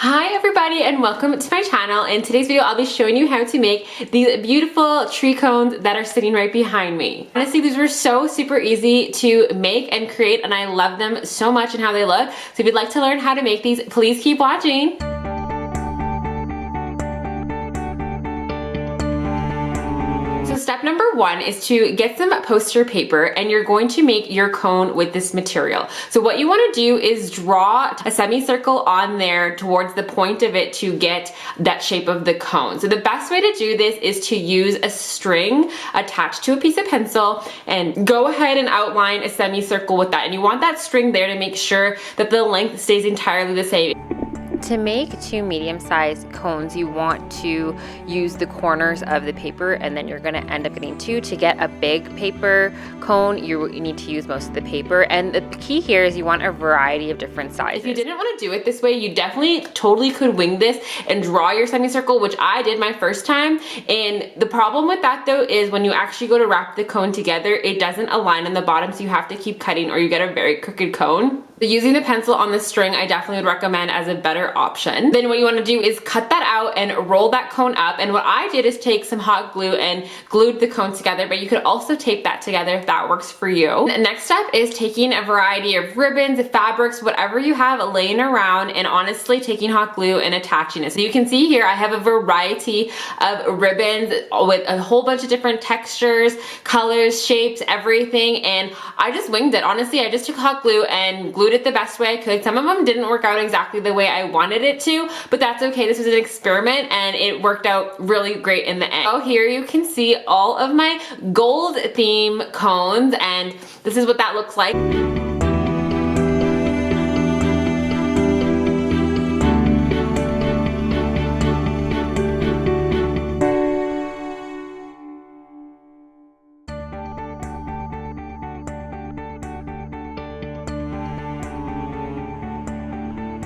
Hi everybody and welcome to my channel. In today's video I'll be showing you how to make these beautiful tree cones that are sitting right behind me. Honestly, these were so super easy to make and create and I love them so much and how they look. So if you'd like to learn how to make these, please keep watching. So step number one is to get some poster paper and you're going to make your cone with this material. So what you want to do is draw a semicircle on there towards the point of it to get that shape of the cone. So the best way to do this is to use a string attached to a piece of pencil and go ahead and outline a semicircle with that. And you want that string there to make sure that the length stays entirely the same. To make two medium-sized cones, you want to use the corners of the paper and then you're gonna end up getting two. To get a big paper cone, you need to use most of the paper. And the key here is you want a variety of different sizes. If you didn't want to do it this way, you definitely totally could wing this and draw your semicircle, which I did my first time. And the problem with that though is when you actually go to wrap the cone together, it doesn't align on the bottom, so you have to keep cutting or you get a very crooked cone. So using the pencil on the string, I definitely would recommend as a better option. Then what you want to do is cut that out and roll that cone up. And what I did is take some hot glue and glued the cone together, but you could also tape that together if that works for you. The next step is taking a variety of ribbons, fabrics, whatever you have laying around, and honestly taking hot glue and attaching it. So you can see here I have a variety of ribbons with a whole bunch of different textures, colors, shapes, everything, and I just winged it. Honestly, I just took hot glue and glued it the best way I could. Some of them didn't work out exactly the way I wanted it to, but that's okay. This was an experiment and it worked out really great in the end. So here you can see all of my gold theme cones and this is what that looks like.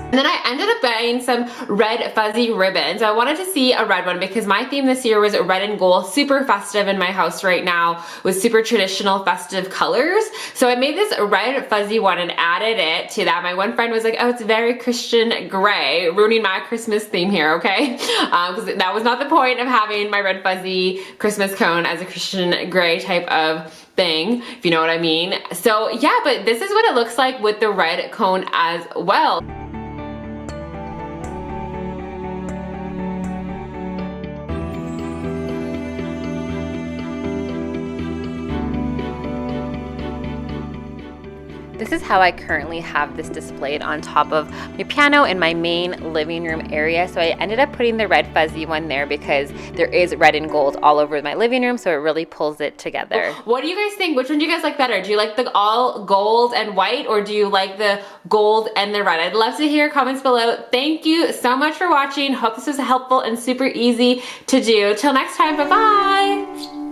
And then I ended up buying some red fuzzy ribbons. I wanted to see a red one because my theme this year was red and gold, super festive in my house right now with super traditional festive colors. So I made this red fuzzy one and added it to that. My one friend was like, oh, it's very Christian gray, ruining my Christmas theme here, okay? Because that was not the point of having my red fuzzy Christmas cone as a Christian gray type of thing, if you know what I mean. So yeah, but this is what it looks like with the red cone as well. This is how I currently have this displayed on top of my piano in my main living room area. So I ended up putting the red fuzzy one there because there is red and gold all over my living room, so it really pulls it together. What do you guys think? Which one do you guys like better? Do you like the all gold and white, or do you like the gold and the red? I'd love to hear comments below. Thank you so much for watching. Hope this was helpful and super easy to do. Till next time, bye-bye.